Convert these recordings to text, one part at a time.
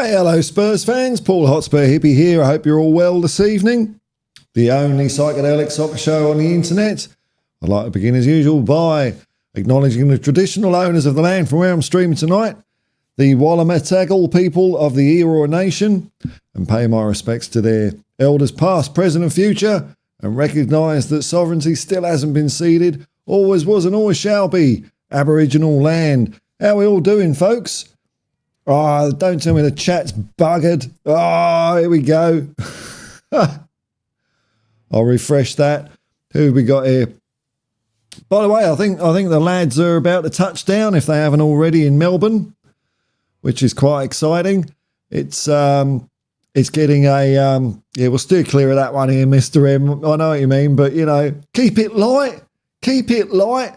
Hey, hello Spurs fans, Paul Hotspur Hippie here. I hope you're all well this evening. The only psychedelic soccer show on the internet. I'd like to begin as usual by acknowledging the traditional owners of the land from where I'm streaming tonight, the Wallamatagal people of the Eora Nation, and pay my respects to their elders past, present and future, and recognise that sovereignty still hasn't been ceded, always was and always shall be Aboriginal land. How we all doing, folks? Oh, don't tell me the chat's buggered. Oh, here we go. I'll refresh that. Who have we got here? By the way, I think the lads are about to touch down, if they haven't already, in Melbourne, which is quite exciting. It's getting a we'll steer clear of that one here, Mr. M. I know what you mean, but you know, keep it light. Keep it light.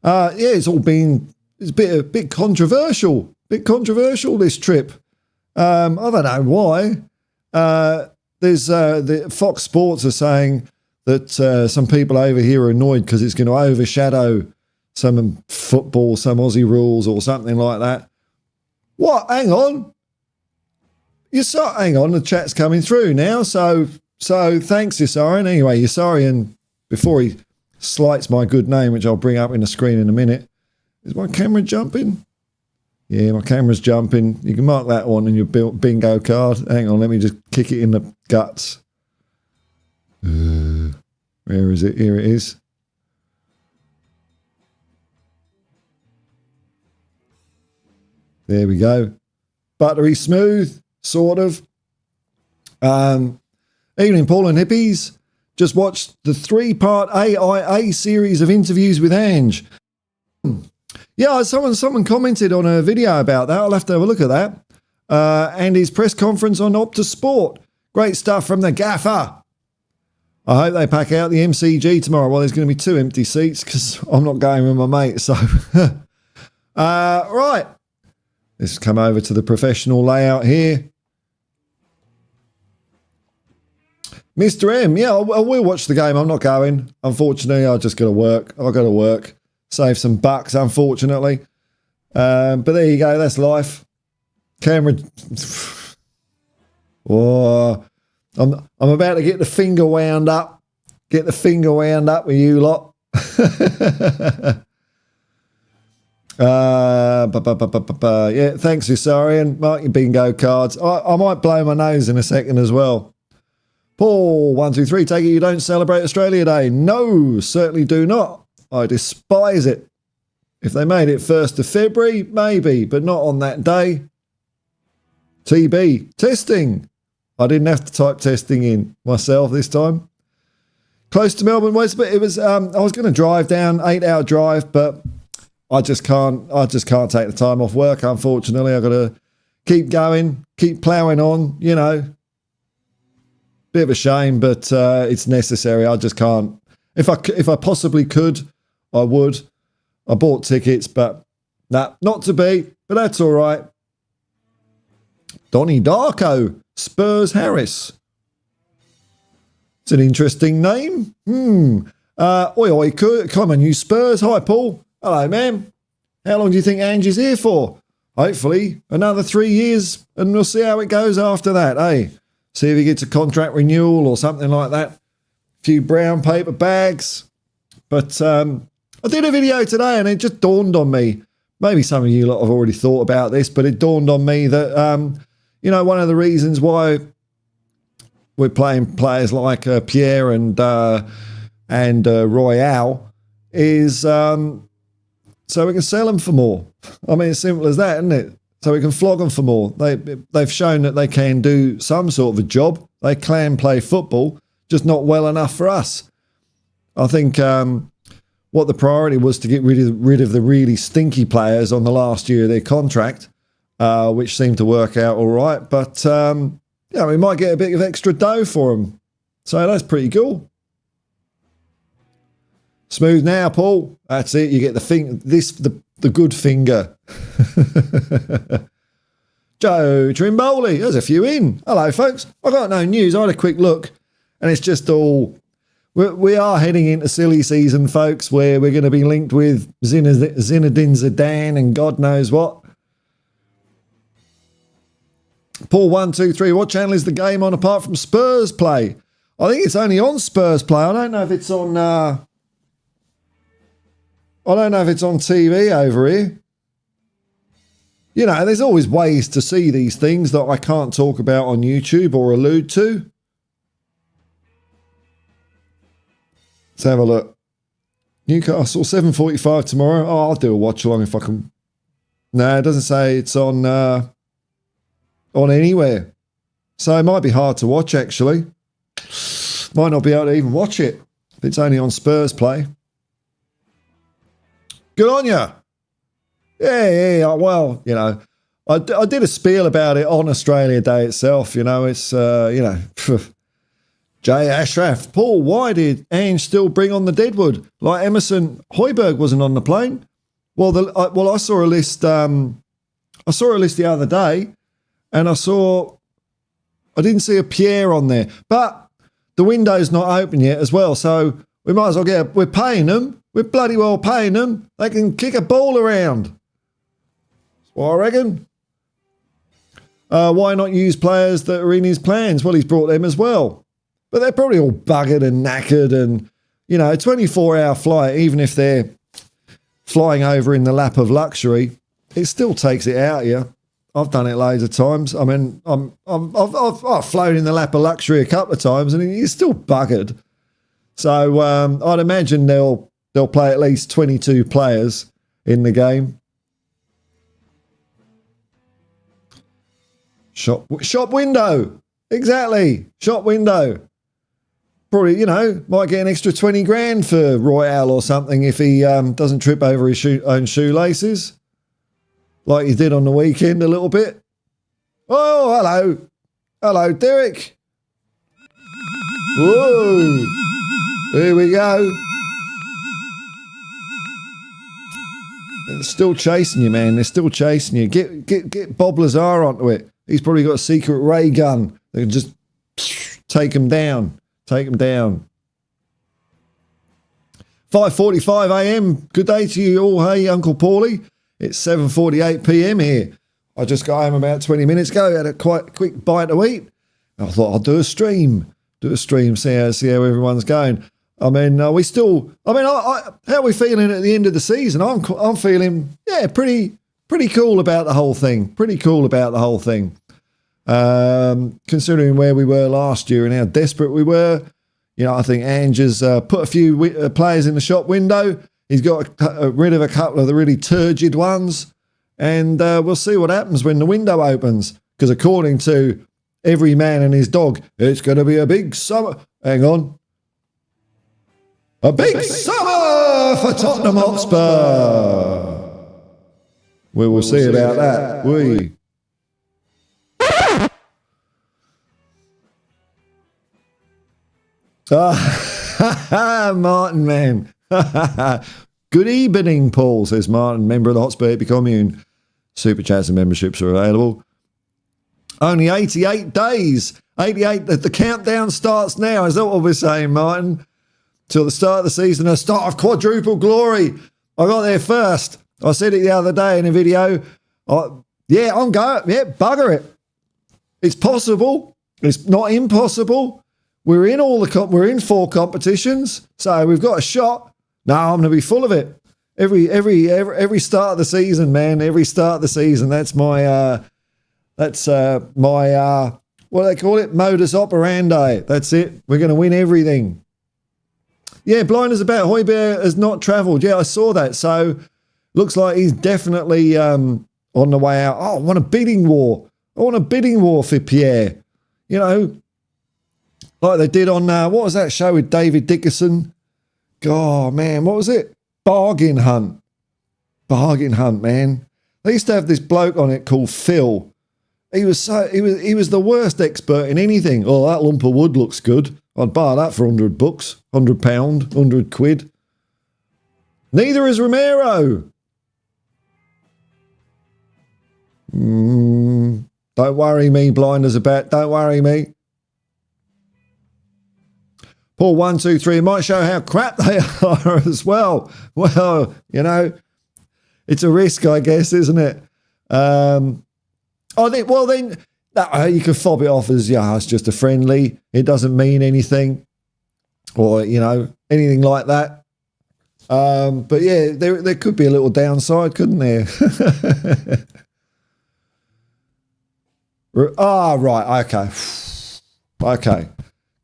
It's all been a bit controversial. This trip. I don't know why. There's the Fox Sports are saying that some people over here are annoyed because it's going to overshadow some football, some Aussie rules or something like that. What? Hang on. Hang on. The chat's coming through now. So thanks, Yasarian. Anyway, Yasarian, before he slights my good name, which I'll bring up in the screen in a minute. Is my camera jumping? Yeah, my camera's jumping. You can mark that one in your bingo card. Hang on, let me just kick it in the guts. Where is it? Here it is. There we go. Buttery smooth, sort of. Evening, Paul and Hippies. Just watched the 3-part AIA series of interviews with Ange. Yeah, someone commented on a video about that. I'll have to have a look at that. And his press conference on Optus Sport. Great stuff from the gaffer. I hope they pack out the MCG tomorrow. Well, there's going to be 2 empty seats because I'm not going with my mate. So, right. Let's come over to the professional layout here. Mr. M, yeah, I will watch the game. I'm not going. Unfortunately, I just got to work. I've got to work. Save some bucks, unfortunately. But there you go. That's life. Camera. Oh, I'm about to get the finger wound up. Get the finger wound up with you lot. Yeah, thanks, Usarian. Mark your bingo cards. I might blow my nose in a second as well. Paul, 123, take it you don't celebrate Australia Day. No, certainly do not. I despise it. If they made it 1st of February, maybe, but not on that day. TB, testing. I didn't have to type testing in myself this time. Close to Melbourne, West, but it was. I was going to drive down, 8-hour drive, but I just can't take the time off work. Unfortunately, I've got to keep going, keep ploughing on. You know, bit of a shame, but it's necessary. I just can't. If I possibly could, I would. I bought tickets, but nah, not to be. But that's all right. Donnie Darko, Spurs Harris. It's an interesting name. Oi, come on, you Spurs. Hi, Paul. Hello, man. How long do you think Ange is here for? Hopefully another 3 years, and we'll see how it goes after that, eh? See if he gets a contract renewal or something like that. A few brown paper bags. But I did a video today and it just dawned on me. Maybe some of you lot have already thought about this, but it dawned on me that, one of the reasons why we're playing players like Pierre and Royale is so we can sell them for more. I mean, it's simple as that, isn't it? So we can flog them for more. They've shown that they can do some sort of a job. They can play football, just not well enough for us. I think what the priority was to get rid of the really stinky players on the last year of their contract, which seemed to work out all right. But we might get a bit of extra dough for them. So that's pretty cool. Smooth now, Paul. That's it. You get the good finger. Joe Trimboli. There's a few in. Hello, folks. I got no news. I had a quick look, and it's just all. We are heading into silly season, folks, where we're going to be linked with Zinedine Zidane and God knows what. Paul123, what channel is the game on apart from Spurs Play? I think it's only on Spurs Play. I don't know if it's on. I don't know if it's on TV over here. You know, there's always ways to see these things that I can't talk about on YouTube or allude to. Let's have a look. Newcastle 7:45 tomorrow. Oh, I'll do a watch along if I can. No, it doesn't say it's on anywhere. So it might be hard to watch, actually. Might not be able to even watch it if it's only on Spurs Play. Good on you. Yeah. Well, you know, I did a spiel about it on Australia Day itself. You know, it's, Jay Ashraf. Paul, why did Ange still bring on the Deadwood? Like Emerson Hoiberg wasn't on the plane. Well, I saw a list. I saw a list the other day, and I didn't see a Pierre on there, but the window's not open yet as well, so we might as well we're paying them. We're bloody well paying them. They can kick a ball around. That's what I reckon. Why not use players that are in his plans? Well, he's brought them as well. But they're probably all buggered and knackered and, you know, a 24-hour flight, even if they're flying over in the lap of luxury, it still takes it out of you. I've done it loads of times. I mean, I've flown in the lap of luxury a couple of times, and you're still buggered. So I'd imagine they'll play at least 22 players in the game. Shop window, exactly. Shop window. Probably, you know, might get an extra 20 grand for Royale or something if he doesn't trip over his own shoelaces. Like he did on the weekend a little bit. Oh, hello. Hello, Derek. Whoa. Here we go. They're still chasing you, man. They're still chasing you. Get Bob Lazar onto it. He's probably got a secret ray gun. They can just take him down. Take him down. 5:45 a.m. Good day to you all. Hey, Uncle Paulie. It's 7:48 p.m. here. I just got home about 20 minutes ago. Had a quite quick bite to eat. I thought I'll do a stream. See how everyone's going. I mean, how are we feeling at the end of the season? I'm feeling, pretty cool about the whole thing. Considering where we were last year and how desperate we were. You know, I think Ange has put a few players in the shop window. He's got rid of a couple of the really turgid ones. And we'll see what happens when the window opens. Because according to every man and his dog, it's going to be a big summer. Hang on. A big summer for Tottenham Hotspur. We will see about that. Martin, man. Good evening, Paul, says Martin, member of the Hotspur Hippie commune. Super chats and memberships are available. Only 88 days. 88. The countdown starts now. Is that what we're saying, Martin? Till the start of the season, a start of quadruple glory. I got there first. I said it the other day in a video. I'm going. Yeah, bugger it. It's possible. It's not impossible. We're in we're in 4 competitions, so we've got a shot. No, I'm going to be full of it. Every start of the season, man. Every start of the season. That's my what do they call it? Modus operandi. That's it. We're going to win everything. Yeah, blinders about Hoiberg has not travelled. Yeah, I saw that. So looks like he's definitely on the way out. Oh, I want a bidding war. I want a bidding war for Pierre. You know, like they did on, what was that show with David Dickerson? God, man, what was it? Bargain Hunt. Bargain Hunt, man. They used to have this bloke on it called Phil. He was the worst expert in anything. Oh, that lump of wood looks good. I'd buy that for £100, £100, £100. Neither is Romero. Don't worry me, blinders about. Don't worry me. Paul 123 might show how crap they are as well. Well, you know, it's a risk, I guess, isn't it? I think. Well, then You could fob it off as, yeah, it's just a friendly. It doesn't mean anything, or, anything like that. But yeah, there could be a little downside, couldn't there? Right. Okay.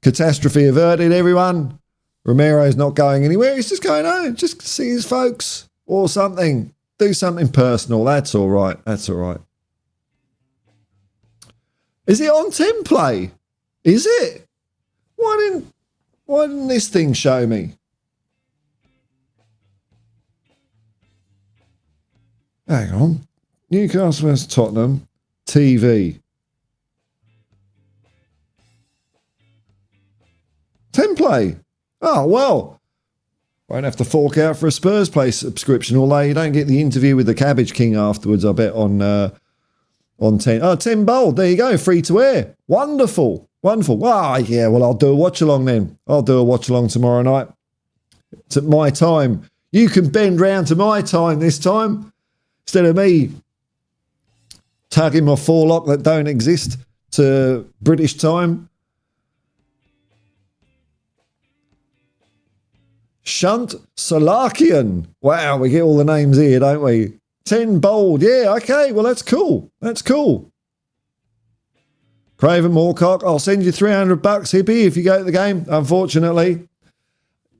Catastrophe averted, everyone. Romero's not going anywhere. He's just going home, just see his folks or something. Do something personal. That's all right. Is it on template? Is it? Why didn't this thing show me? Hang on. Newcastle vs Tottenham. TV. Template. Oh, well. Won't have to fork out for a Spurs Play subscription, although you don't get the interview with the Cabbage King afterwards, I bet, on 10. Oh, 10 Bold. There you go. Free to air. Wonderful. Wow, yeah, well, I'll do a watch-along then. I'll do a watch-along tomorrow night. It's at my time. You can bend round to my time this time, instead of me tugging my forelock that don't exist to British time. Shunt Salakian. Wow, we get all the names here, don't we? 10 Bold. Yeah, okay. Well, that's cool. Craven Moorcock, I'll send you $300, Hippie, if you go to the game. Unfortunately,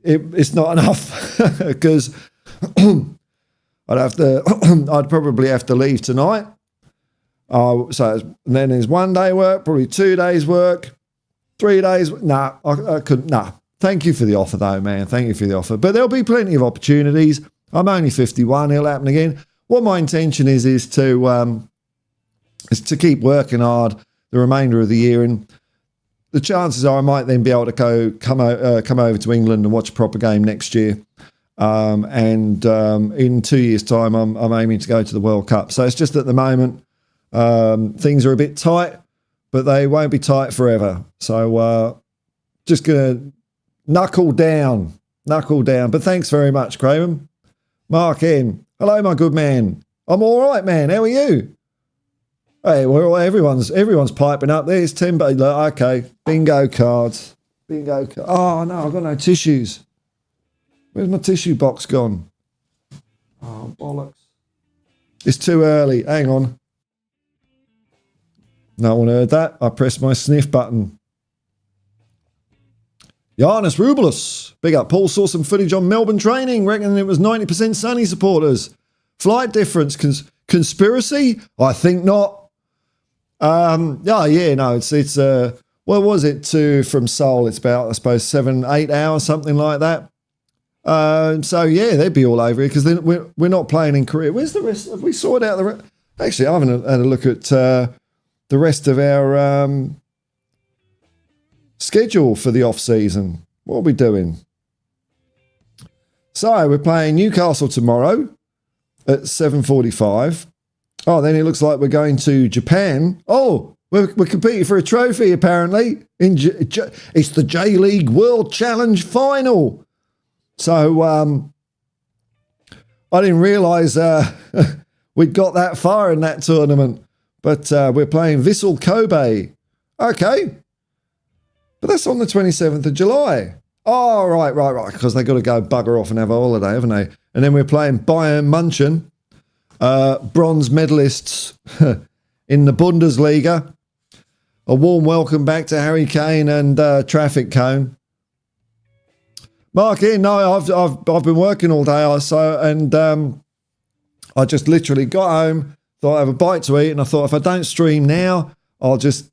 it's not enough because I'd probably have to leave tonight. So then there's 1 day work, probably 2 days work, 3 days. I couldn't. Thank you for the offer, though, man. Thank you for the offer. But there'll be plenty of opportunities. I'm only 51. It'll happen again. What my intention is to keep working hard the remainder of the year, and the chances are I might then be able to come over to England and watch a proper game next year. And in 2 years' time, I'm aiming to go to the World Cup. So it's just at the moment things are a bit tight, but they won't be tight forever. So just gonna knuckle down. But thanks very much, Craven. Mark N. Hello, my good man. I'm all right, man. How are you? Hey, well, everyone's piping up. There's Tim. Okay, bingo cards. Oh no, I've got no tissues. Where's my tissue box gone? Oh bollocks! It's too early. Hang on. No one heard that. I pressed my sniff button. Giannis Rubelis. Big up. Paul saw some footage on Melbourne training, reckoning it was 90% Sunny supporters. Flight difference. Conspiracy? I think not. It's what was it from Seoul? It's about, I suppose, 7-8 hours, something like that. So yeah, they'd be all over it because then we're not playing in Korea. Where's the rest? Have we sorted out the rest? Actually, I haven't had a look at the rest of our schedule for the off season. What are we doing? So we're playing Newcastle tomorrow at 7:45. Oh, then it looks like we're going to Japan. Oh, we're competing for a trophy, apparently. It's the J-League World Challenge Final. So I didn't realise we'd got that far in that tournament. But we're playing Vissel Kobe. Okay. But that's on the 27th of July. Oh, right. Because they got to go bugger off and have a holiday, haven't they? And then we're playing Bayern München. Bronze medalists in the Bundesliga. A warm welcome back to Harry Kane and Traffic Cone. Mark, I've been working all day, I just literally got home, thought I'd have a bite to eat, and I thought if I don't stream now, I'll just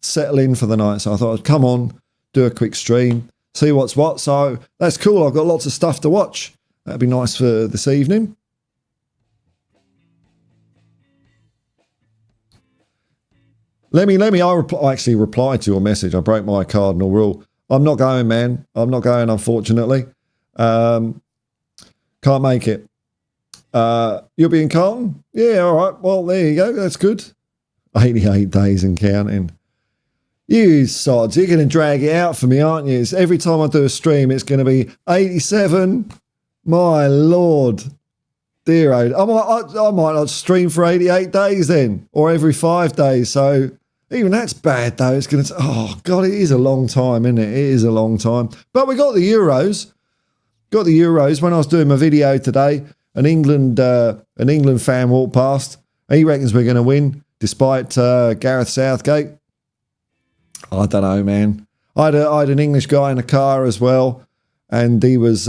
settle in for the night. So I thought I'd come on, do a quick stream, see what's what. So that's cool. I've got lots of stuff to watch. That'd be nice for this evening. Let me. I actually replied to your message. I broke my cardinal rule. I'm not going, man. I'm not going, unfortunately. Can't make it. You'll be in Carlton? Yeah, all right. Well, there you go. That's good. 88 days and counting. You sods, you're going to drag it out for me, aren't you? Every time I do a stream, it's going to be 87. My Lord. Dear, I might not stream for 88 days then, or every 5 days. So Even that's bad, though. It's going to... Oh, God, it is a long time, isn't it? It is a long time. But we got the Euros. Got the Euros. When I was doing my video today, an England fan walked past. He reckons we're going to win, despite Gareth Southgate. I don't know, man. I had an English guy in the car as well, and he was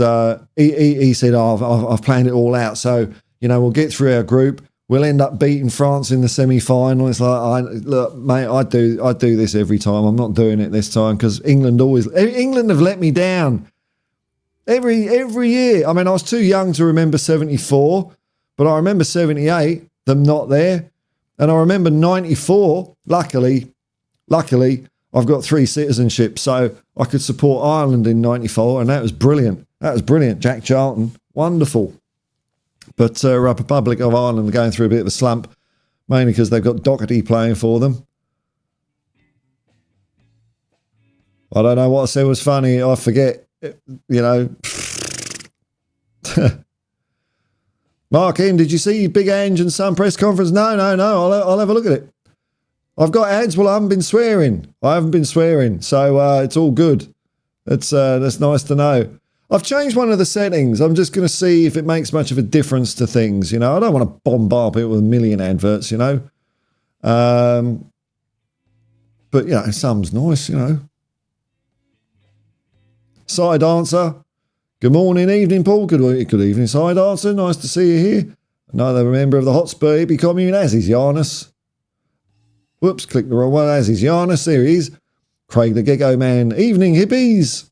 he said, "Oh, I've planned it all out. So we'll get through our group. We'll end up beating France in the semi-final." It's like, look, mate, I do this every time. I'm not doing it this time because England have let me down every year. I mean, I was too young to remember 74, but I remember 78, them not there, and I remember 94. Luckily, I've got 3 citizenships, so I could support Ireland in 94, and that was brilliant. Jack Charlton, wonderful. But Republic of Ireland are going through a bit of a slump, mainly because they've got Doherty playing for them. I don't know what I said was funny. I forget, Mark in, did you see Big Ange and Son press conference? No. I'll have a look at it. I've got ads. Well, I haven't been swearing. So it's all good. That's nice to know. I've changed one of the settings. I'm just going to see if it makes much of a difference to things. I don't want to bombard it with a million adverts, But, some's nice, Side answer. Good morning, evening, Paul. Good evening, side answer. Nice to see you here. Another member of the Hotspur Hippie commune, as is Giannis. Whoops, clicked the wrong one. As is Giannis. There he is. Craig the Gecko Man. Evening, hippies.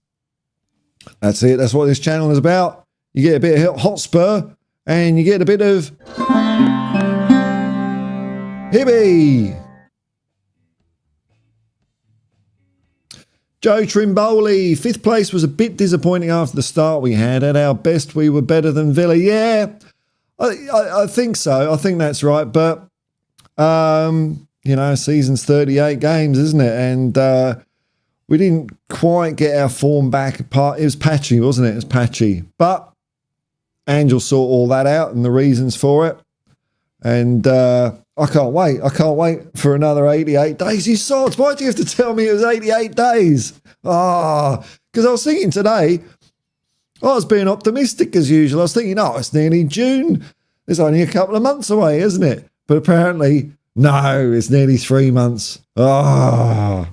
That's it. That's what this channel is about. You get a bit of Hotspur and you get a bit of hippie. Joe Trimboli, 5th place was a bit disappointing after the start we had. At our best, we were better than Villa. Yeah, I think so. I think that's right. But, season's 38 games, isn't it? And we didn't quite get our form back. It was patchy, wasn't it? It was patchy. But Ange will sort all that out and the reasons for it. And I can't wait. I can't wait for another 88 days. You sods, why do you have to tell me it was 88 days? Because I was thinking today, I was being optimistic as usual. I was thinking, it's nearly June. It's only a couple of months away, isn't it? But apparently, no, it's nearly 3 months. Paul,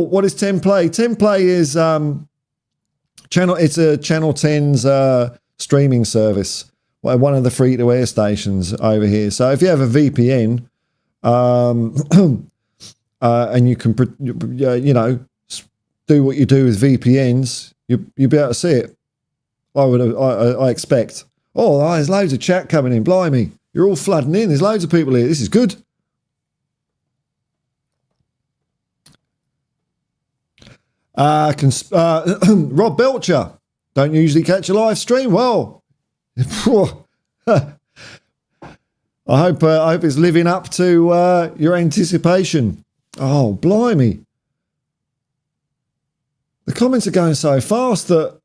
what is 10 Play? 10 Play is it's a Channel 10's streaming service, one of the free-to-air stations over here. So if you have a VPN, and you can, do what you do with VPNs, you'll be able to see it. I expect. There's loads of chat coming in. Blimey, you're all flooding in. There's loads of people here. This is good. Rob Belcher, don't usually catch a live stream. Well, I hope it's living up to your anticipation. Oh, blimey. The comments are going so fast that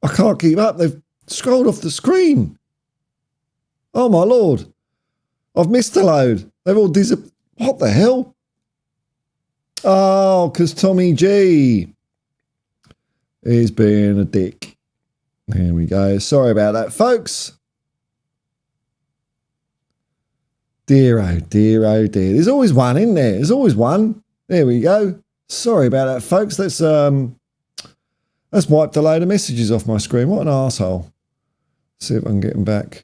I can't keep up. They've scrolled off the screen. Oh, my Lord. I've missed a load. They've all disappeared. What the hell? Oh, because Tommy G is being a dick. There we go. Sorry about that, folks. Dear, oh dear, oh dear. There's always one, isn't there? There's always one. There we go. Sorry about that, folks. Let's wiped a load of messages off my screen. What an arsehole. See if I can get them back.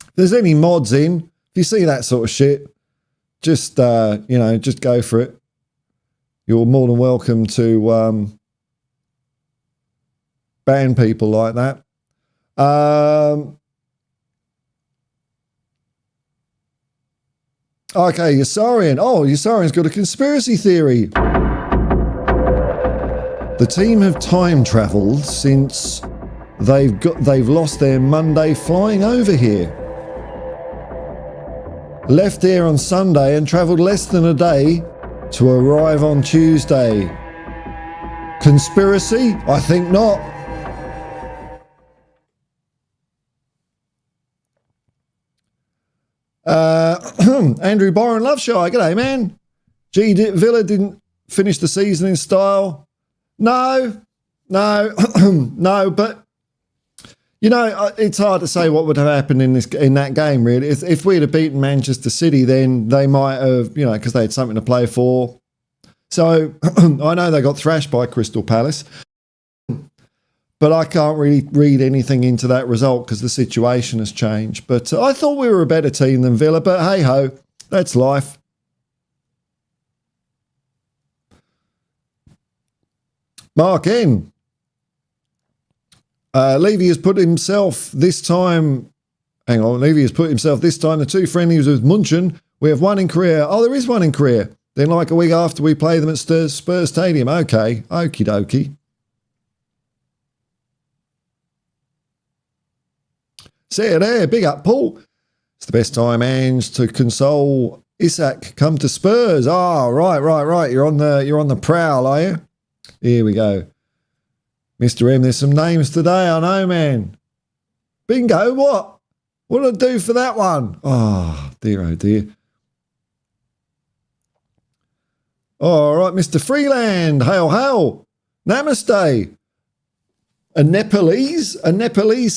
If there's any mods in, if you see that sort of shit, just just go for it. You're more than welcome to ban people like that. Okay, Yasarian. Oh, Yasarian's got a conspiracy theory. The team have time travelled since they've lost their Monday flying over here. Left here on Sunday and travelled less than a day to arrive on Tuesday. Conspiracy? I think not. Andrew Byron Loveshy, g'day man. Villa didn't finish the season in style. No, no, but you know, it's hard to say what would have happened in that game. Really, if we'd have beaten Manchester City, then they might have, you know, because they had something to play for. So I know they got thrashed by Crystal Palace, but I can't really read anything into that result because the situation has changed. But I thought we were a better team than Villa. But hey ho, that's life. Mark N. Levy has put himself this time. Hang on, Levy has put himself this time. The two friendlies with Munchen. We have one in Korea. Oh, there is one in Korea. Then like a week after we play them at Spurs Stadium. Okay, okie dokie. See you there, big up, Paul. It's the best time, Ange, to console Isak. Come to Spurs. Oh, right. You're on the prowl, are you? Here we go. Mr. M, there's some names today, I know, man. Bingo, what? What did I do for that one? Oh, dear. All right, Mr. Freeland. Hail. Namaste. A Nepalese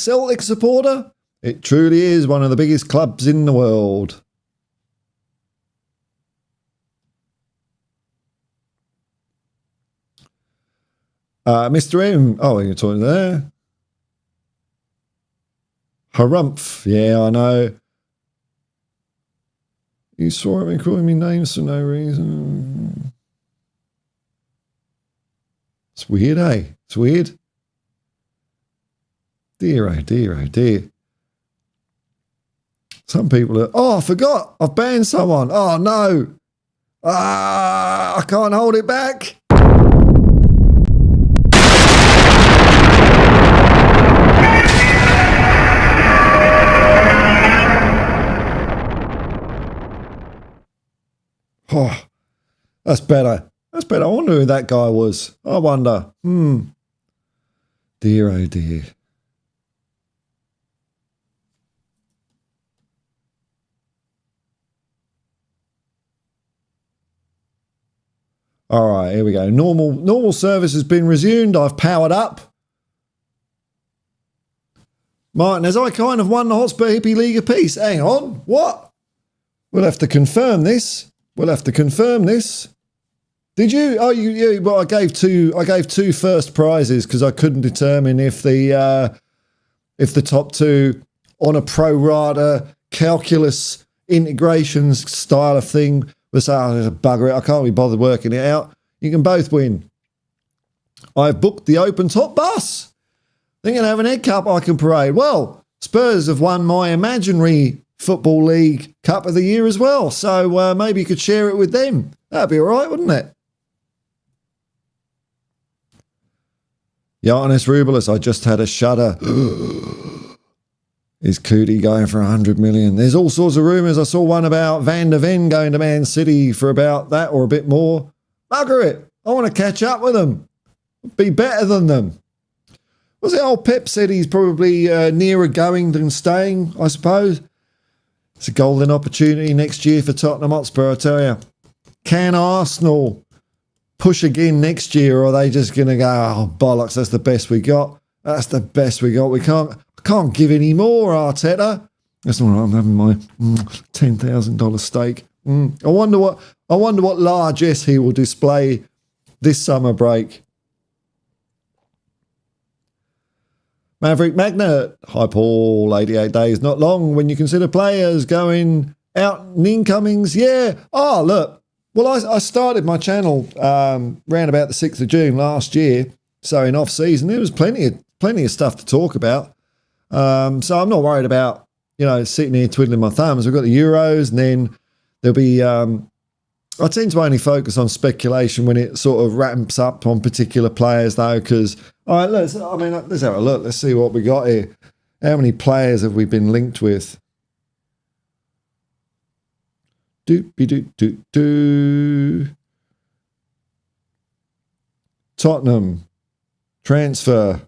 Celtic supporter? It truly is one of the biggest clubs in the world. Mr. M. Oh, you're talking there. Harumph. Yeah, I know. You saw me calling me names for no reason. It's weird, eh? It's weird. Dear, oh dear. Some people are... Oh, I forgot. I've banned someone. Oh, no. I can't hold it back. Oh, that's better. I wonder who that guy was. I wonder. Dear, oh dear. All right, here we go. Normal service has been resumed. I've powered up. Martin, as I kind of won the Hotspur Hippie League of Peace. Hang on. What? We'll have to confirm this. Did you? Oh, you. Well, I gave two first prizes because I couldn't determine if the top two on a pro rata calculus integrations style of thing was bugger it. I can't be bothered working it out. You can both win. I've booked the open top bus. They're going to have an egg cup I can parade. Well, Spurs have won my imaginary Football League Cup of the Year as well. So maybe you could share it with them. That'd be all right, wouldn't it? Giannis Rubelis, I just had a shudder. Is Cootie going for 100 million? There's all sorts of rumours. I saw one about Van der Ven going to Man City for about that or a bit more. Bugger it. I want to catch up with them. Be better than them. Was it old Pep said he's probably nearer going than staying, I suppose. It's a golden opportunity next year for Tottenham Hotspur, I tell you. Can Arsenal push again next year, or are they just going to go, oh, bollocks, that's the best we got? That's the best we got. I can't give any more, Arteta. That's all right, I'm having my $10,000 stake. I wonder what largesse he will display this summer break. Maverick Magnet. Hi, Paul. 88 days, not long when you consider players going out and incomings. Yeah. Oh, look. Well, I started my channel round about the 6th of June last year. So in off-season, there was plenty of stuff to talk about. So I'm not worried about, sitting here twiddling my thumbs. We've got the Euros, and then there'll be... I tend to only focus on speculation when it sort of ramps up on particular players, though, because... All right, let's have a look. Let's see what we got here. How many players have we been linked with? Doopy-doo-doo-doo. Tottenham transfer.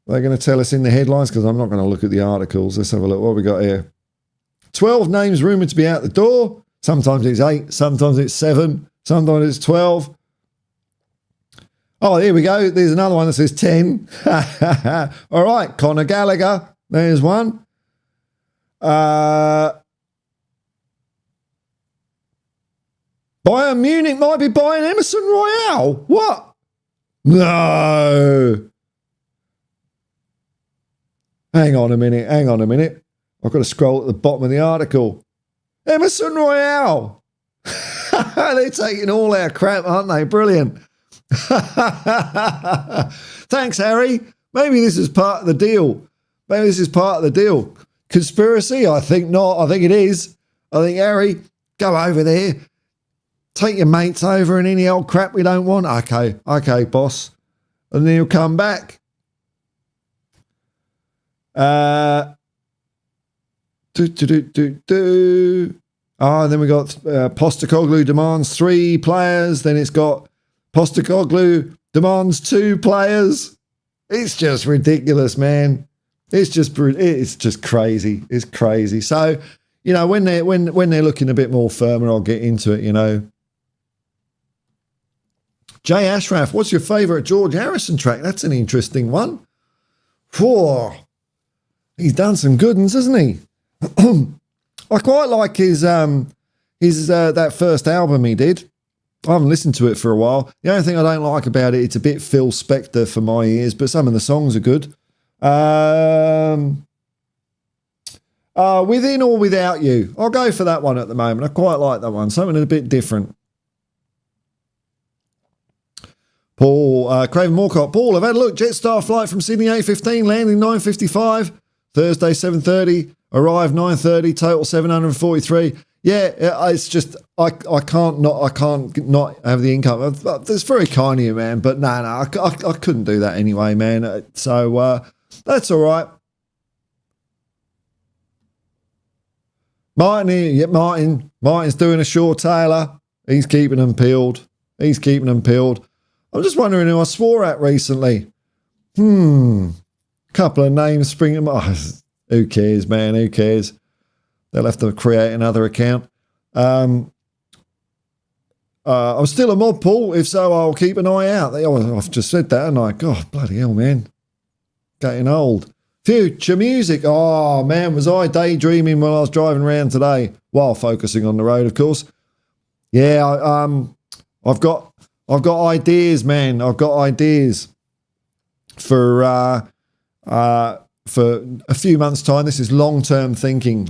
They're going to tell us in the headlines because I'm not going to look at the articles. Let's have a look. What have we got here? 12 names rumoured to be out the door. Sometimes it's 8, sometimes it's 7, sometimes it's 12. Oh, here we go. There's another one that says 10. All right, Conor Gallagher. There's one. Bayern Munich might be buying Emerson Royale. What? No. Hang on a minute. I've got to scroll at the bottom of the article. Emerson Royale. They're taking all our crap, aren't they? Brilliant. Thanks, Harry. Maybe this is part of the deal. Conspiracy? I think not. I think it is. I think, Harry, go over there. Take your mates over and any old crap we don't want. Okay, boss. And then he'll come back. And then we got Postecoglou demands 3 players. Then it's got Postecoglou demands 2 players. It's just ridiculous, man. It's just crazy. It's crazy. So, you know, when they're looking a bit more firmer, I'll get into it, you know. Jay Ashraf, what's your favourite George Harrison track? That's an interesting one. Whoa. He's done some good ones, hasn't he? I quite like his that first album he did. I haven't listened to it for a while. The only thing I don't like about it, it's a bit Phil Spector for my ears, but some of the songs are good. Within or Without You. I'll go for that one at the moment. I quite like that one. Something a bit different. Paul, Craven Moorcock. Paul, I've had a look. Jetstar flight from Sydney 8:15, landing 9:55. Thursday 7:30, arrive 9:30, total 743. Yeah, it's just I can't not have the income. That's very kind of you, man. But no, I couldn't do that anyway, man. So that's all right. Martin's doing a short Taylor. He's keeping them peeled. I'm just wondering who I swore at recently. Couple of names springing. Oh, who cares, man? Who cares? They'll have to create another account. I'm still a mod, Paul. If so, I'll keep an eye out. I've just said that, and God, bloody hell, man. Getting old. Future music. Oh, man, was I daydreaming when I was driving around today? While focusing on the road, of course. Yeah, I've got ideas, man. I've got ideas for a few months' time. This is long-term thinking.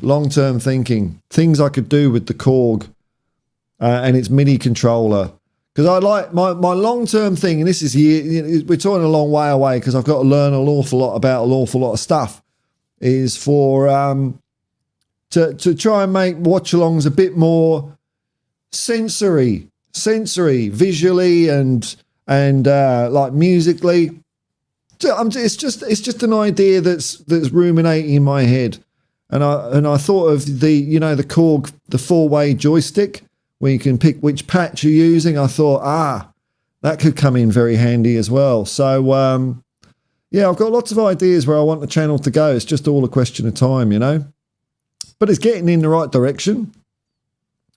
Things I could do with the Korg and its MIDI controller. Because I like my long-term thing, and this is we're talking a long way away because I've got to learn an awful lot about an awful lot of stuff, is for to try and make watch-alongs a bit more sensory, visually and like musically. It's just an idea that's ruminating in my head, and I thought of the Korg, the 4-way joystick where you can pick which patch you're using. I thought that could come in very handy as well. So I've got lots of ideas where I want the channel to go. It's just all a question of time, you know. But it's getting in the right direction.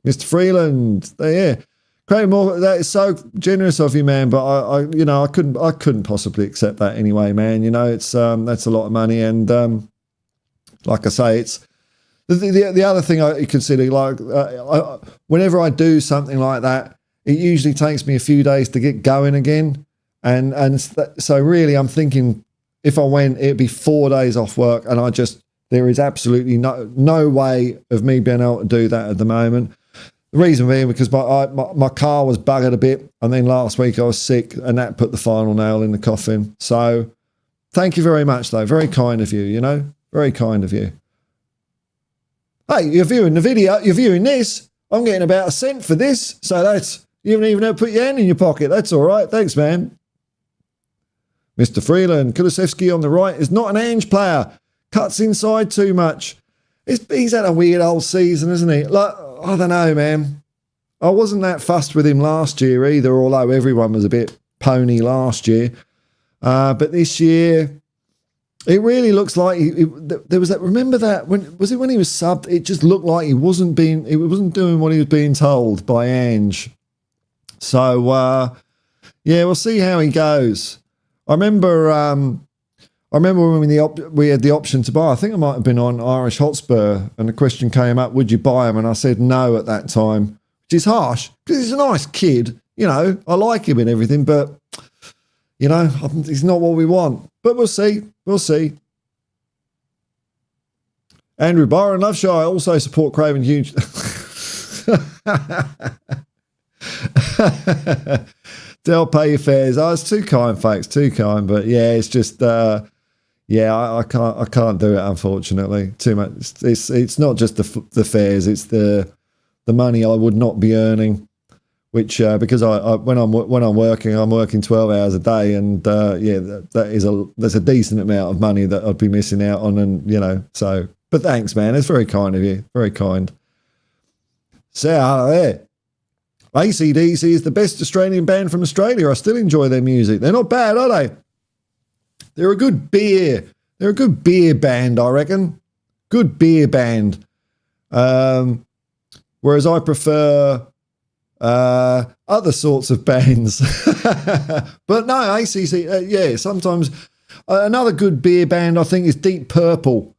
Mr. Freeland, yeah. Craig Moore, that is so generous of you, man. But I couldn't possibly accept that anyway, man. You know, it's that's a lot of money, and like I say, it's the other thing I consider. Like whenever I do something like that, it usually takes me a few days to get going again, and so really, I'm thinking if I went, it'd be 4 days off work, and there is absolutely no way of me being able to do that at the moment. The reason being because my car was buggered a bit, and then last week I was sick, and that put the final nail in the coffin. So thank you very much, though. Very kind of you, you know. Very kind of you. Hey, you're viewing the video. You're viewing this. I'm getting about $0.01 for this. So you haven't even put your hand in your pocket. That's all right. Thanks, man. Mr. Freeland, Kulusevski on the right is not an Ange player. Cuts inside too much. He's had a weird old season, isn't he? Like, I don't know, man. I wasn't that fussed with him last year either, although everyone was a bit pony last year. But this year, it really looks like there was that. Remember that when he was subbed? It just looked like he wasn't doing what he was being told by Ange. So yeah, we'll see how he goes. I remember when we had the option to buy. I think I might have been on Irish Hotspur, and the question came up: would you buy him? And I said no at that time, which is harsh because he's a nice kid. You know, I like him and everything, but you know, he's not what we want. But we'll see. We'll see. Andrew Byron Loveshy, I also support Craven Huge. They'll pay your fares. Oh, it's too kind, folks. Too kind. But yeah, it's just yeah, I can't do it, unfortunately. Too much. It's not just the fares. It's the money I would not be earning. Which because when I'm working, I'm working 12 hours a day, and yeah, there's a decent amount of money that I'd be missing out on, and you know. So, but thanks, man. It's very kind of you. Very kind. So there, AC/DC is the best Australian band from Australia. I still enjoy their music. They're not bad, are they? They're a good beer. They're a good beer band, I reckon. Good beer band. Whereas I prefer other sorts of bands. But no, ACC, yeah, sometimes another good beer band I think is Deep Purple.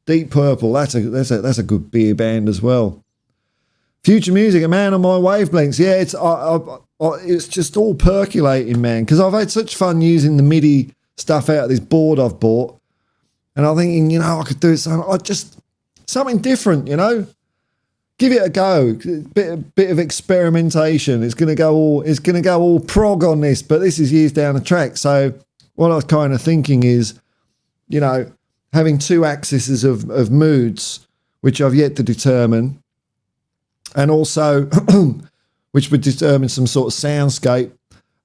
Deep Purple, that's a good beer band as well. Future Music, a man on my wavelengths. Yeah, it's just all percolating, man, because I've had such fun using the MIDI stuff out of this board I've bought, and I'm thinking, you know, I could do something different, you know. Give it a go. Bit of experimentation. It's gonna go all prog on this, but this is years down the track. So what I was kind of thinking is, you know, having two axes of moods, which I've yet to determine, and also which would determine some sort of soundscape,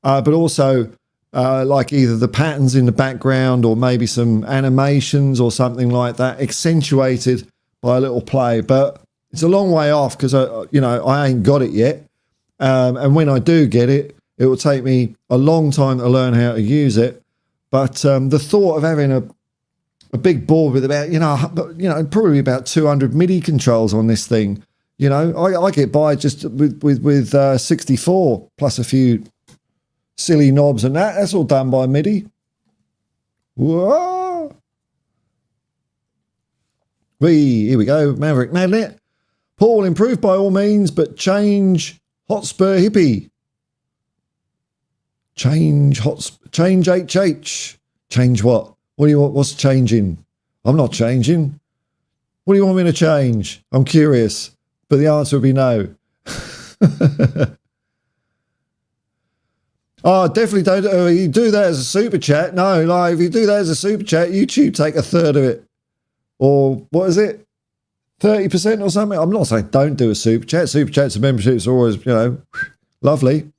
but also like either the patterns in the background or maybe some animations or something like that, accentuated by a little play. But it's a long way off because I ain't got it yet, and when I do get it, it will take me a long time to learn how to use it. But the thought of having a big board with about probably about 200 MIDI controls on this thing, you know, I get by just with 64 plus a few silly knobs, and that's all done by MIDI. Whoa! Here we go, Maverick Magnet. Paul, improve by all means, but change Hotspur Hippie. Change HH. Change what? What do you want? What's changing? I'm not changing. What do you want me to change? I'm curious, but the answer would be no. Oh, definitely don't. You do that as a super chat. No, like if you do that as a super chat, YouTube take a third of it, or what is it? 30% or something. I'm not saying don't do a super chat. Super chats and memberships are always, you know, lovely.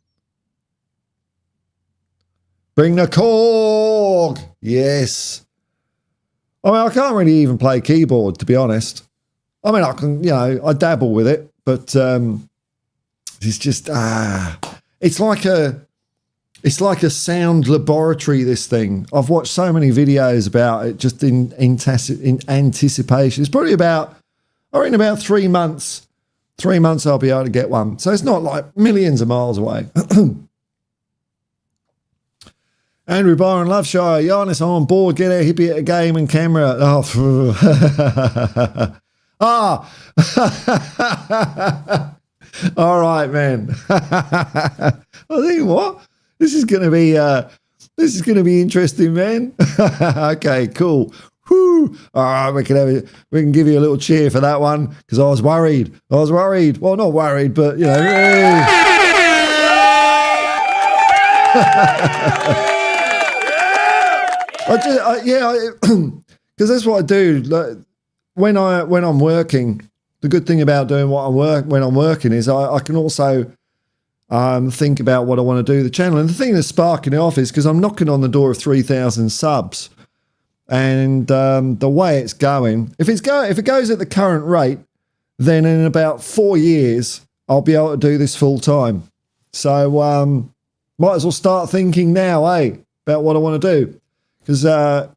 Bring the Korg. Yes. I mean, I can't really even play keyboard, to be honest. I mean, I can, you know, I dabble with it, but it's just it's like a sound laboratory, this thing. I've watched so many videos about it just in anticipation. It's probably in about 3 months. 3 months I'll be able to get one. So it's not like millions of miles away. Andrew Byron Loveshire, Giannis, I'm on board. Get a hippie at a game and camera. Oh, all right, man. I think what? This is going to be interesting, man. Okay, cool. Whew. All right, we can give you a little cheer for that one because I was worried. Well, not worried, but you know. Because that's what I do. Like, when I'm working, the good thing about doing when I'm working is I can also think about what I want to do with the channel. And the thing that's sparking it off is because I'm knocking on the door of 3,000 subs. And the way it's going, if it goes at the current rate, then in about 4 years, I'll be able to do this full time. So might as well start thinking now, about what I want to do. Because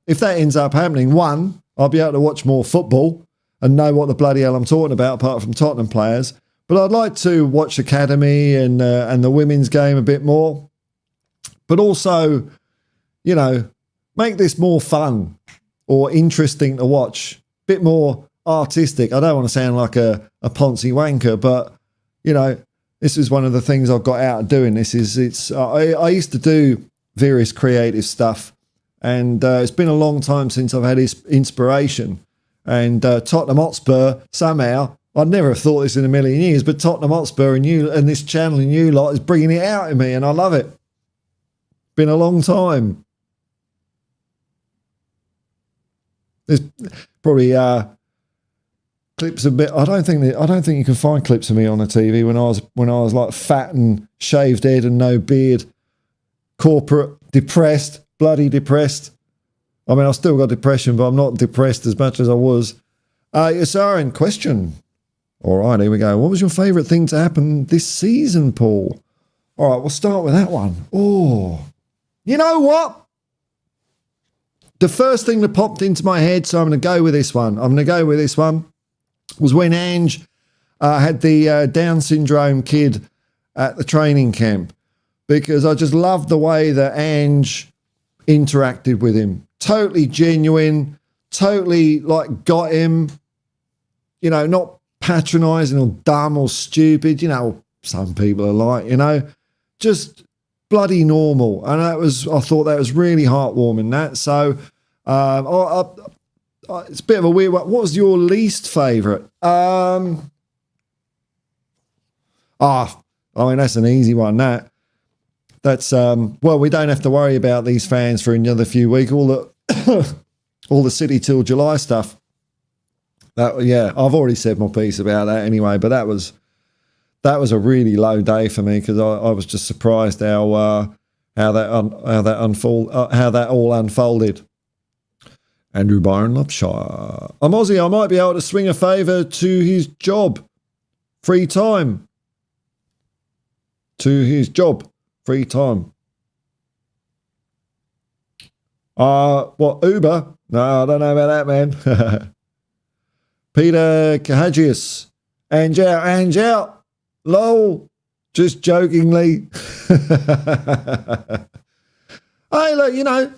if that ends up happening, one, I'll be able to watch more football and know what the bloody hell I'm talking about, apart from Tottenham players. But I'd like to watch Academy and the women's game a bit more. But also, you know, make this more fun or interesting to watch. A bit more artistic. I don't want to sound like a poncy wanker, but, you know, this is one of the things I've got out of doing this. I used to do various creative stuff, and it's been a long time since I've had inspiration. And Tottenham Hotspur, somehow, I'd never have thought this in a million years, but Tottenham Hotspur and this channel and you lot is bringing it out in me, and I love it. Been a long time. There's probably clips of bit. I don't think you can find clips of me on the TV when I was like fat and shaved head and no beard, corporate, depressed, bloody depressed. I mean, I've still got depression, but I'm not depressed as much as I was. Yes, Aaron, question. All right, here we go. What was your favourite thing to happen this season, Paul? All right, we'll start with that one. Oh, you know what? The first thing that popped into my head, so I'm going to go with this one. Was when Ange had the Down syndrome kid at the training camp, because I just loved the way that Ange interacted with him. Totally genuine, totally like got him, you know, not patronising or dumb or stupid, you know, some people are like, you know, just bloody normal. And I thought that was really heartwarming, that. So it's a bit of a weird one. What was your least favourite? I mean, that's an easy one, that. That's, well, we don't have to worry about these fans for another few weeks. All the City till July stuff. I've already said my piece about that anyway, but that was a really low day for me, because I was just surprised how that all unfolded. Andrew Byron Lupshire. I'm Aussie. I might be able to swing a favour to his job. Free time. Free time. What, Uber? No, I don't know about that, man. Peter Kahagius. Ange out. Lol. Just jokingly. Hey, look, you know,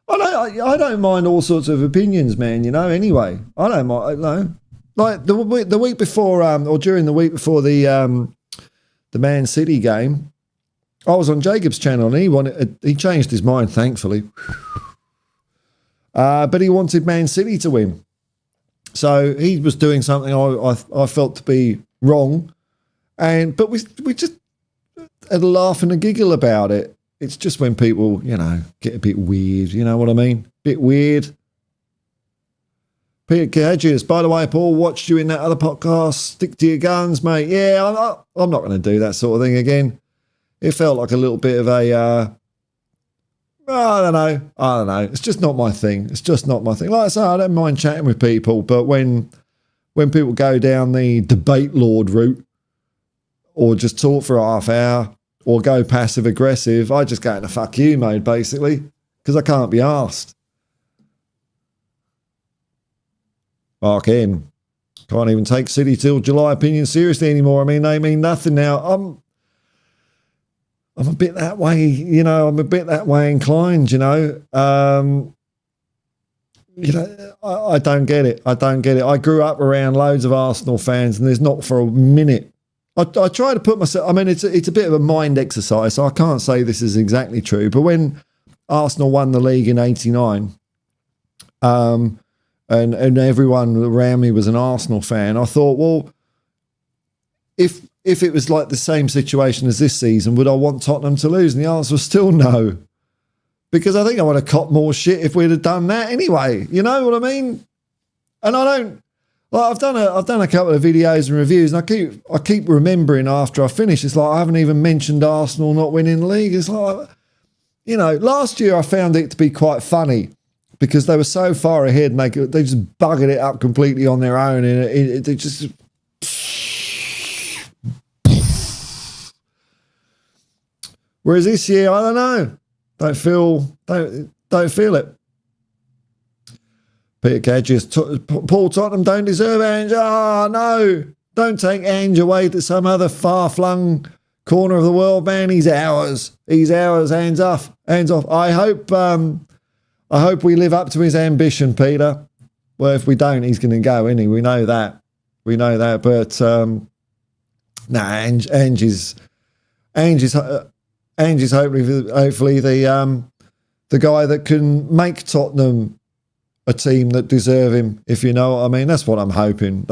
I don't mind all sorts of opinions, man, you know, anyway. I don't mind, like the week before, or during the week before the Man City game, I was on Jacob's channel, and he changed his mind, thankfully. But he wanted Man City to win. So he was doing something I felt to be wrong. But we just had a laugh and a giggle about it. It's just when people, you know, get a bit weird, you know what I mean? Bit weird. Peter Kajius, by the way, Paul, watched you in that other podcast. Stick to your guns, mate. Yeah, I'm not going to do that sort of thing again. It felt like a little bit of a, I don't know. It's just not my thing. Like I say, I don't mind chatting with people, but when people go down the debate lord route, or just talk for a half hour, or go passive aggressive, I just go into fuck you mode, basically, because I can't be asked. Mark M. Can't even take City till July opinions seriously anymore. I mean, they mean nothing now. I'm a bit that way, you know. I'm a bit that way inclined, you know. You know, I don't get it. I grew up around loads of Arsenal fans, and there's not for a minute. I try to put myself. I mean, it's a bit of a mind exercise, so I can't say this is exactly true. But when Arsenal won the league in '89, and everyone around me was an Arsenal fan, I thought, well, if it was like the same situation as this season, would I want Tottenham to lose? And the answer was still no, because I think I would have copped more shit if we'd have done that anyway. You know what I mean? And I don't. Well, I've done a couple of videos and reviews, and I keep remembering after I finish, it's like I haven't even mentioned Arsenal not winning the league. It's like, you know, last year I found it to be quite funny because they were so far ahead, and they just buggered it up completely on their own, and they just Whereas this year, I don't know. Don't feel it. Peter Cadges, Paul Tottenham don't deserve Ange. Oh, no. Don't take Ange away to some other far-flung corner of the world, man. He's ours. He's ours. Hands off. Hands off. I hope we live up to his ambition, Peter. Well, if we don't, he's going to go, isn't he? We know that. But Ange is hopefully the guy that can make Tottenham a team that deserve him, if you know what I mean. That's what I'm hoping.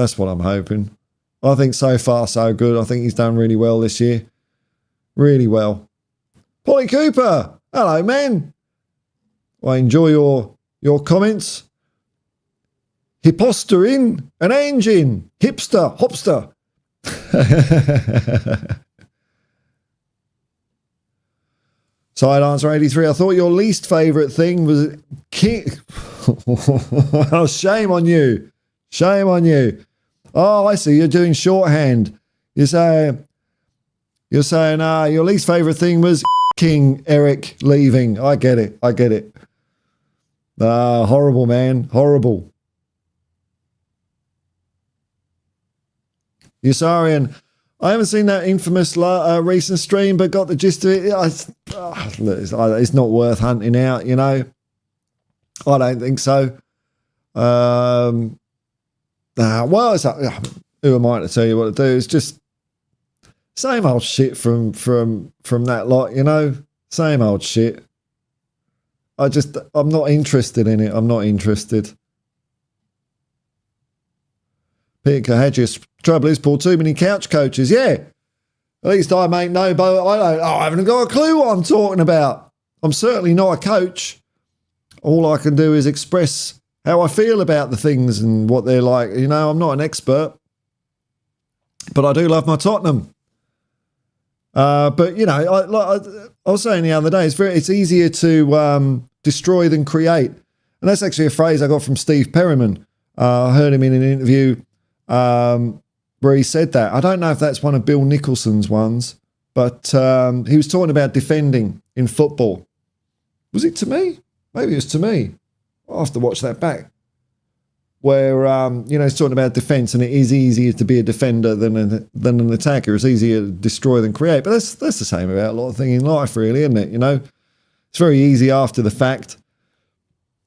I think so far so good. I think he's done really well this year. Really well. Polly Cooper, hello, man. I enjoy your comments. Hipposter in, an engine, hipster, hopster. Side answer 83. I thought your least favourite thing was king. Oh, shame on you. Shame on you. Oh, I see. You're doing shorthand. You're saying your least favourite thing was King Eric leaving. I get it. Horrible, man. Horrible. Yusarian, I haven't seen that infamous recent stream, but got the gist of it. It's not worth hunting out, you know. I don't think so. Well, who am I to tell you what to do? It's just same old shit from that lot, you know. Same old shit. I'm not interested in it. I'm not interested. Peter Hedges, trouble is, Paul, too many couch coaches. Yeah. At least I make no boat. I haven't got a clue what I'm talking about. I'm certainly not a coach. All I can do is express how I feel about the things and what they're like. You know, I'm not an expert, but I do love my Tottenham. But, you know, I was saying the other day, it's easier to destroy than create. And that's actually a phrase I got from Steve Perryman. I heard him in an interview where he said that. I don't know if that's one of Bill Nicholson's ones, but he was talking about defending in football. Was it to me? Maybe it was to me. I'll have to watch that back. Where, he's talking about defence, and it is easier to be a defender than an attacker. It's easier to destroy than create. But that's the same about a lot of things in life, really, isn't it? You know, it's very easy after the fact,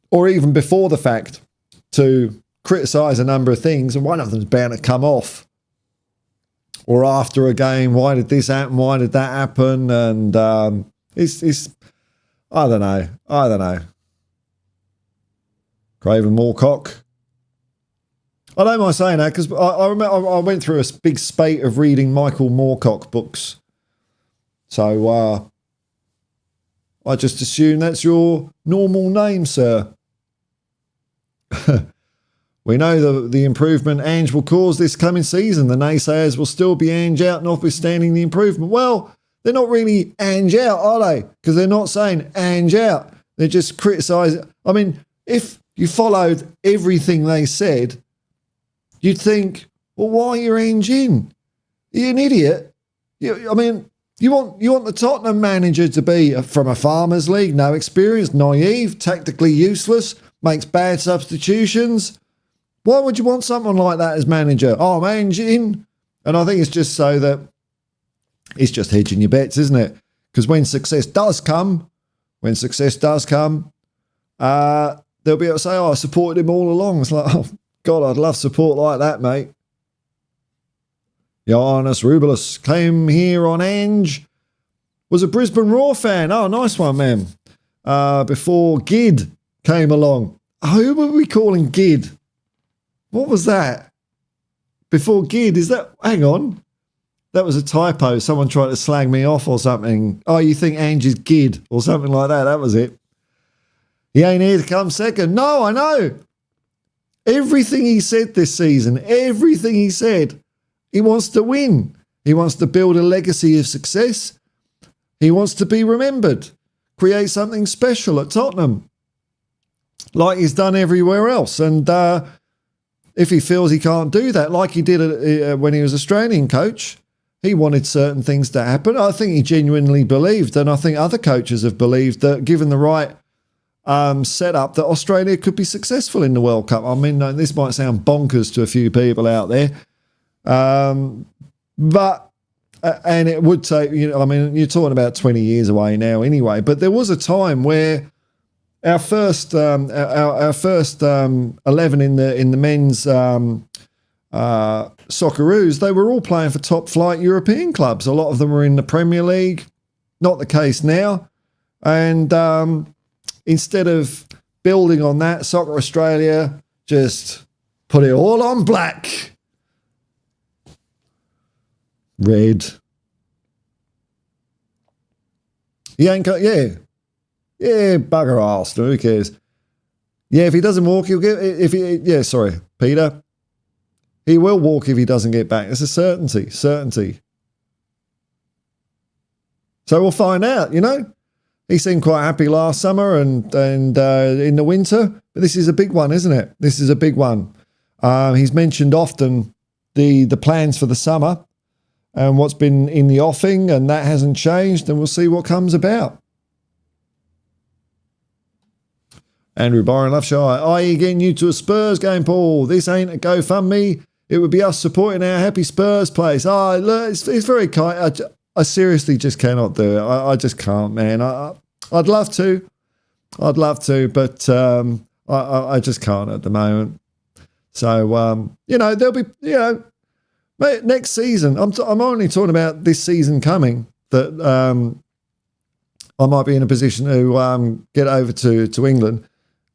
or even before the fact, to criticise a number of things, and one of them's bound to come off. Or after a game, why did this happen? Why did that happen? And it's I don't know. Craven Moorcock. I don't mind saying that because I remember I went through a big spate of reading Michael Moorcock books. So I just assume that's your normal name, sir. We know the improvement Ange will cause this coming season. The naysayers will still be Ange out, notwithstanding the improvement. Well, they're not really Ange out, are they? Because they're not saying Ange out. They're just criticising. I mean, if you followed everything they said, you'd think, well, why are you Ange in? Are you an idiot? You want the Tottenham manager to be from a farmers league, no experience, naive, tactically useless, makes bad substitutions. Why would you want someone like that as manager? Oh, I'm Ange in. And I think it's just so that it's just hedging your bets, isn't it? Because when success does come, they'll be able to say, oh, I supported him all along. It's like, oh, God, I'd love support like that, mate. Johannes Rubelis came here on Ange. Was a Brisbane Roar fan. Oh, nice one, man. Before Gid came along. Who were we calling Gid? What was that? Before Gid, is that... Hang on. That was a typo. Someone tried to slag me off or something. Oh, you think Ange is Gid or something like that. That was it. He ain't here to come second. No, I know. Everything he said this season, everything he said, he wants to win. He wants to build a legacy of success. He wants to be remembered. Create something special at Tottenham. Like he's done everywhere else. And if he feels he can't do that, like he did when he was Australian coach, He wanted certain things to happen. I think he genuinely believed, and I think other coaches have believed that given the right setup, that Australia could be successful in the World Cup. I mean, this might sound bonkers to a few people out there, but and it would take, I mean, you're talking about 20 years away now anyway. But there was a time where our first 11 in the men's Socceroos, they were all playing for top flight European clubs. A lot of them were in the Premier League. Not the case now. And instead of building on that, Soccer Australia just put it all on black. Red. He ain't got, yeah, bugger Arsenal, who cares? Yeah, if he doesn't walk, he'll get, sorry, Peter. He will walk if he doesn't get back. It's a certainty. So we'll find out, He seemed quite happy last summer and in the winter. But this is a big one, isn't it? This is a big one. He's mentioned often the plans for the summer and what's been in the offing, and that hasn't changed, and we'll see what comes about. Andrew Byron Loveshy, i.e. getting you to a Spurs game, Paul. This ain't a GoFundMe. It would be us supporting our happy Spurs place. Oh, look, it's very kind. I seriously just cannot do it. I just can't, man. I'd love to. But I just can't at the moment. So, there'll be, next season. I'm only talking about this season coming that I might be in a position to get over to England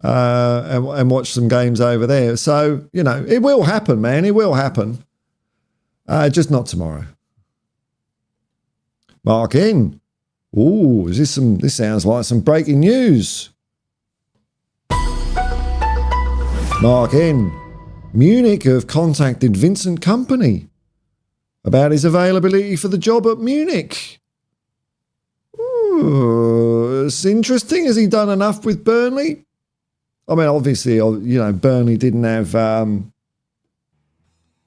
and watch some games over there. So, it will happen, man. It will happen. Just not tomorrow. Mark in. Ooh, this sounds like some breaking news. Mark in. Munich have contacted Vincent Kompany about his availability for the job at Munich. Ooh, it's interesting. Has he done enough with Burnley? I mean, obviously, Burnley didn't have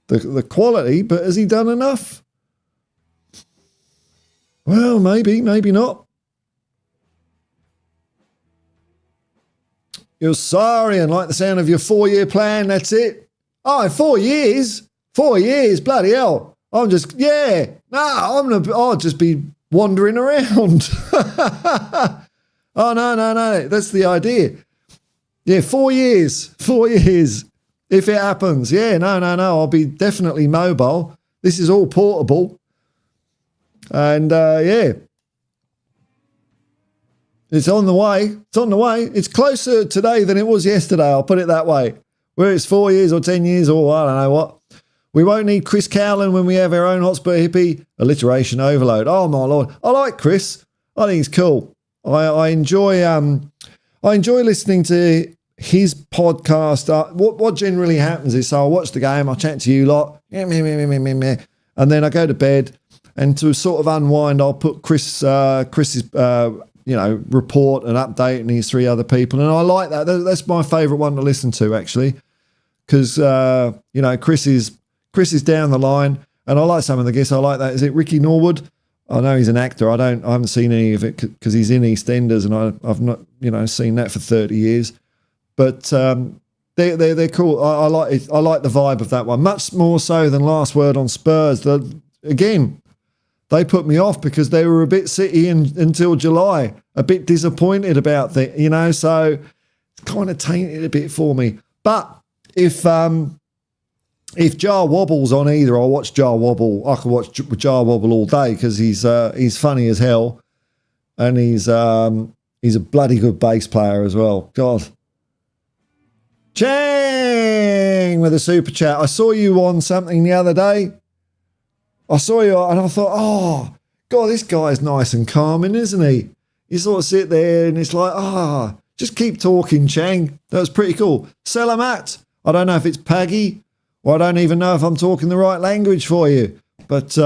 the quality, but has he done enough? Well, maybe not. You're sorry and like the sound of your 4-year plan, that's it. Oh, 4 years? 4 years, bloody hell. I'll just be wandering around. Oh, no, that's the idea. Yeah, 4 years. 4 years. If it happens. Yeah, no, I'll be definitely mobile. This is all portable. And, it's on the way. It's closer today than it was yesterday, I'll put it that way. Whether it's 4 years or 10 years or I don't know what. We won't need Chris Cowland when we have our own Hotspur Hippie. Alliteration overload. Oh, my Lord. I like Chris. I think he's cool. I enjoy listening to his podcast. What generally happens is, so I'll watch the game, I'll chat to you lot, and then I go to bed. And to sort of unwind, I'll put Chris's, report and update and his 3 other people. And I like that. That's my favourite one to listen to, actually, because, Chris is down the line. And I like some of the guests. I like that. Is it Ricky Norwood? I know he's an actor. I haven't seen any of it because he's in EastEnders, and I've not, seen that for 30 years. But they're cool. I like it. I like the vibe of that one much more so than Last Word on Spurs. Again, they put me off because they were a bit city until July, a bit disappointed about that, so it's kind of tainted a bit for me. But if Jar Wobble's on either, I'll watch Jar Wobble. I can watch Jar Wobble all day because he's funny as hell, and he's a bloody good bass player as well. God. Chang with a super chat. I saw you on something the other day. I saw you and I thought, oh, God, this guy's nice and calming, isn't he? You sort of sit there and it's like, just keep talking, Chang. That was pretty cool. Salamat. I don't know if it's Paggy, or I don't even know if I'm talking the right language for you. But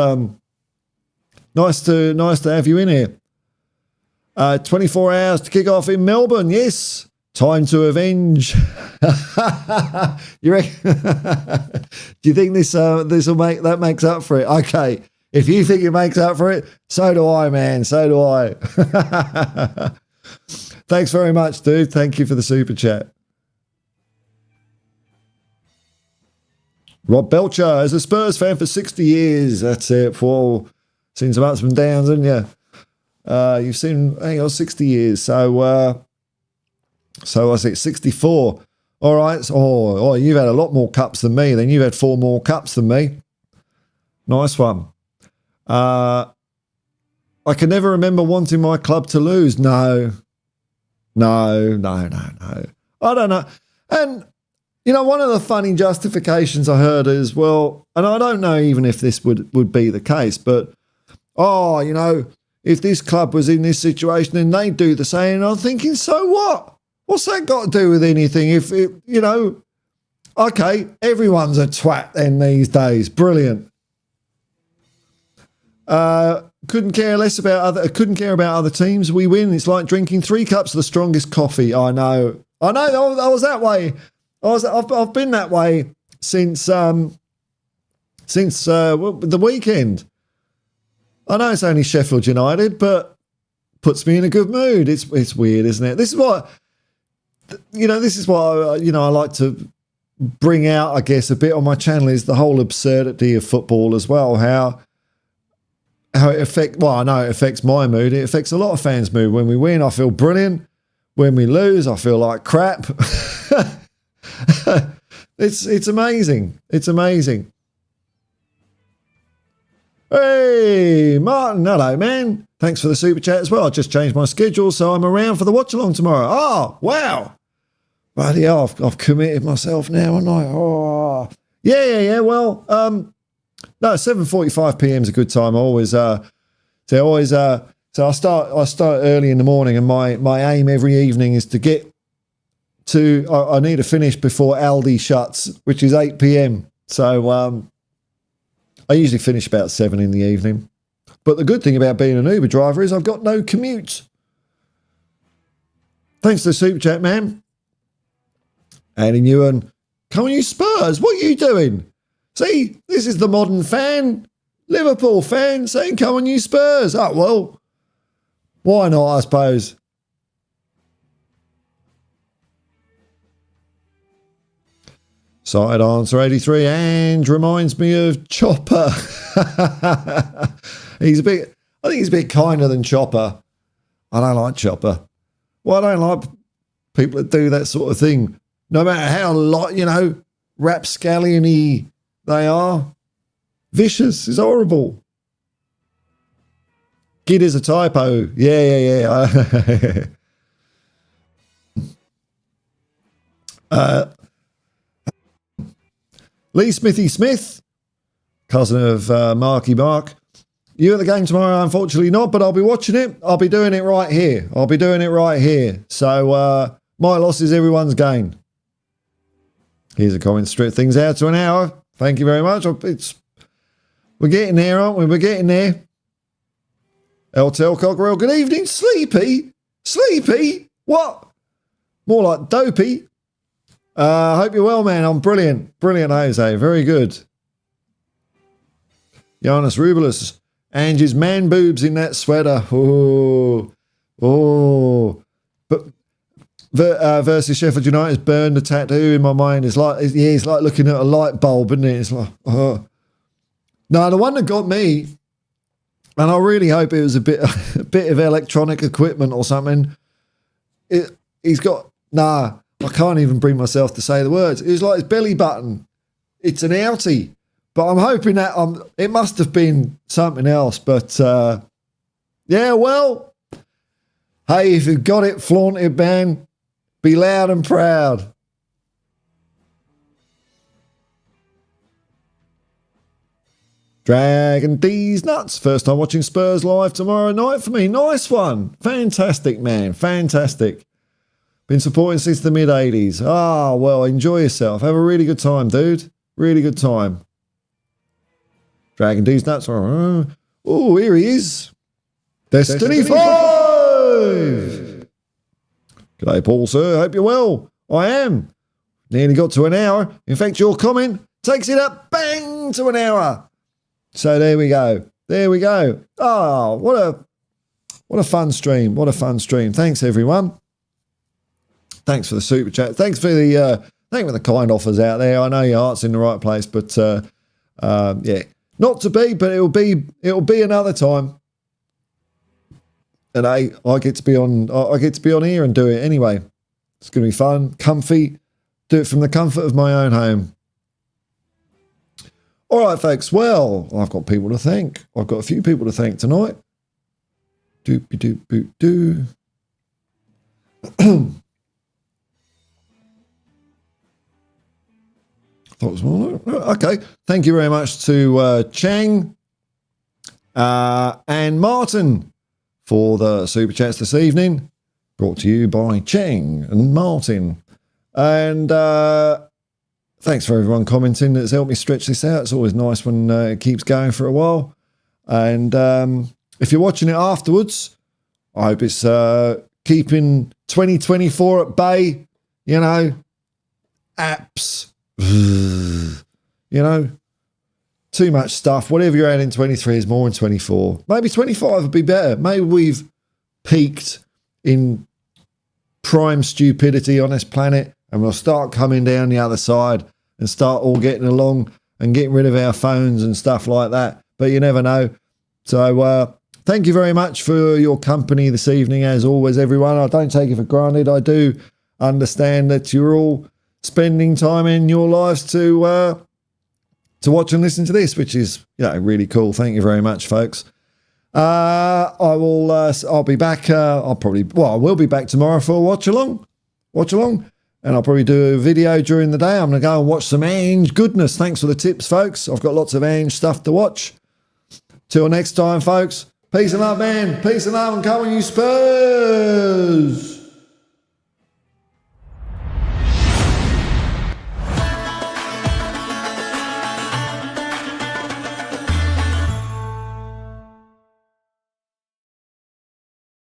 nice to have you in here. 24 hours to kick off in Melbourne, yes. Time to avenge. You reckon? Do you think this will makes up for it? Okay, If you think it makes up for it, so do I, man. So do I. Thanks very much, dude. Thank you for the super chat. Rob Belcher, as a Spurs fan for 60 years. That's it. Seen some ups and downs, haven't you? You've seen, 60 years. So was it 64? All right. Oh, you've had a lot more cups than me. Then you've had 4 more cups than me. Nice one. I can never remember wanting my club to lose. No. I don't know. And, one of the funny justifications I heard is, well, and I don't know even if this would be the case, but, if this club was in this situation, then they'd do the same. And I'm thinking, so what? What's that got to do with anything? If okay, everyone's a twat then these days. Brilliant. Couldn't care about other teams. We win. It's like drinking 3 cups of the strongest coffee. I know. I was that way. I've been that way since the weekend. I know it's only Sheffield United, but puts me in a good mood. It's weird, isn't it? This is what I like to bring out, I guess, a bit on my channel, is the whole absurdity of football as well. How it affects my mood. It affects a lot of fans' mood. When we win, I feel brilliant. When we lose, I feel like crap. It's amazing. It's amazing. Hey, Martin, hello, man. Thanks for the super chat as well. I just changed my schedule, so I'm around for the watch along tomorrow. Oh, wow. Bloody hell, I've committed myself now, haven't I? Oh, yeah. Well, no, 7:45 p.m. is a good time. So I start early in the morning, and my aim every evening is to get to. I need to finish before Aldi shuts, which is 8 p.m. So I usually finish about 7 in the evening. But the good thing about being an Uber driver is I've got no commute. Thanks to the super chat, man. Andy Newen, come on, you Spurs. What are you doing? See, this is the modern fan, Liverpool fan, saying, come on, you Spurs. Oh, well, why not, I suppose. Side answer 83, and reminds me of Chopper. I think he's a bit kinder than Chopper. I don't like Chopper. Well, I don't like people that do that sort of thing. No matter how, rapscallion-y they are. Vicious is horrible. Gid is a typo. Yeah. Lee Smithy Smith, cousin of Marky Mark. You at the game tomorrow? Unfortunately not, but I'll be watching it. I'll be doing it right here. So my loss is everyone's gain. Here's a comment, strip things out to an hour. Thank you very much. We're getting there, aren't we? We're getting there. LTL Cockerell, good evening. Sleepy? What? More like dopey. I hope you're well, man. I'm brilliant. Brilliant, Jose. Very good. Giannis Rubilis. Ange's man boobs in that sweater. Oh. But versus Sheffield United's burned the tattoo in my mind. It's like looking at a light bulb, isn't it? It's like, oh. No, the one that got me, and I really hope it was a bit of electronic equipment or something. I can't even bring myself to say the words. It was like his belly button. It's an outie. But I'm hoping that it must have been something else. But, yeah, well, hey, if you've got it, flaunt it, man. Be loud and proud. Dragon D's nuts. First time watching Spurs live tomorrow night for me. Nice one. Fantastic, man. Fantastic. Been supporting since the mid-'80s. Ah, well, enjoy yourself. Have a really good time, dude. Really good time. Dragon D's nuts. Oh, here he is. Destiny 5! G'day, Paul, sir. Hope you're well. I am. Nearly got to an hour. In fact, your comment takes it up bang to an hour. So there we go. There we go. Oh, what a fun stream. What a fun stream. Thanks, everyone. Thanks for the super chat. Thanks for the kind offers out there. I know your heart's in the right place, but yeah, not to be, but it'll be another time. And I get to be on here and do it anyway. It's going to be fun, comfy. Do it from the comfort of my own home. All right, folks. Well, I've got people to thank. I've got a few people to thank tonight. Doopy doop boot doo. Thought it was one. Okay. Thank you very much to Chang and Martin for the super chats this evening. Brought to you by Chang and Martin. And thanks for everyone commenting. That's helped me stretch this out. It's always nice when it keeps going for a while. And if you're watching it afterwards, I hope it's keeping 2024 at bay. You know, apps, you know, too much stuff. Whatever you're at in 23 is more in 24. Maybe 25 would be better. Maybe we've peaked in prime stupidity on this planet and we'll start coming down the other side and start all getting along and getting rid of our phones and stuff like that. But you never know. So thank you very much for your company this evening, as always, everyone. I don't take it for granted. I do understand that you're all spending time in your lives to watch and listen to this, which is, you know, really cool. Thank you very much, folks. I'll be back. I will be back tomorrow for a watch along, and I'll probably do a video during the day. I'm going to go and watch some Ange goodness. Thanks for the tips, folks. I've got lots of Ange stuff to watch. Till next time, folks. Peace and love, man. Peace and love, and come on, you Spurs.